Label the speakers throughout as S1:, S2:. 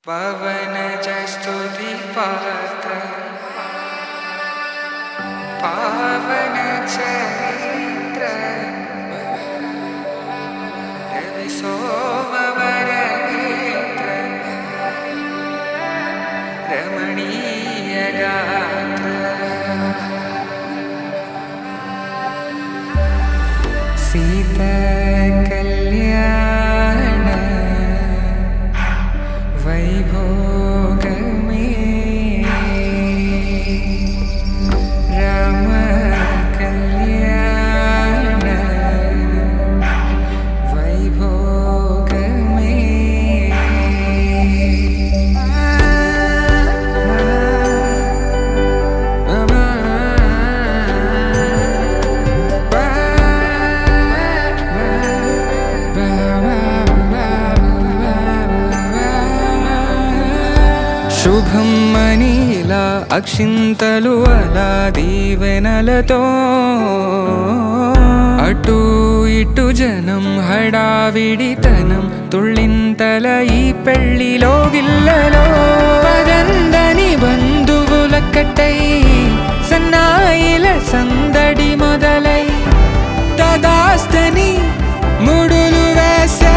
S1: पवनज स्तुति पात्र पावन चरित्र रवि सोमवर नेत्र रमणीय गात्र सीता कल्याण वैभोग में राम कल्याण वैभोग में శుభం మనీలా అక్షింతలు అలా దీవెనలతో అటు ఇటు జనం హడావిడితనం తుళ్ళింతల ఈ పెళ్లిలో గిల్లలో పదందని బంధువుల కట్టై సన్నాయిల సందడి మొదలై తదాస్తని ముడులు వేసే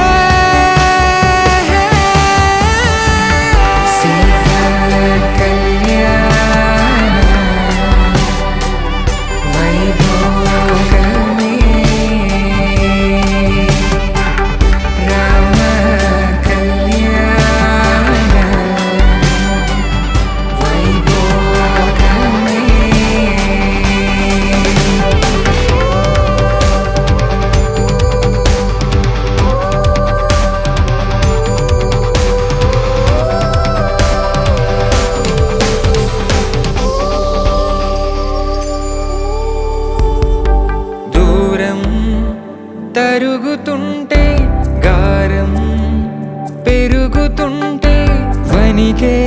S1: తరుగుతుంటే గారం పెరుగుతుంటే వనికే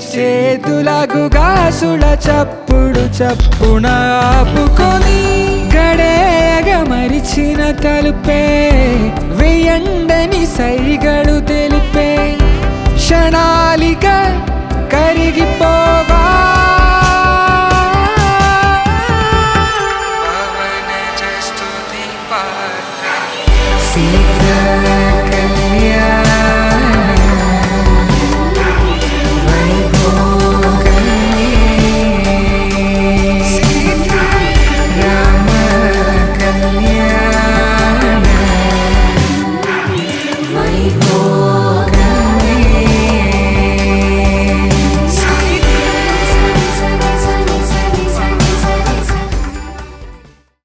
S1: చేతులకు గాసుల చప్పుడు చప్పున ఆపుకొని గడేగ మరిచిన తలుపే వెయ్యండని సైగడు తెలిపి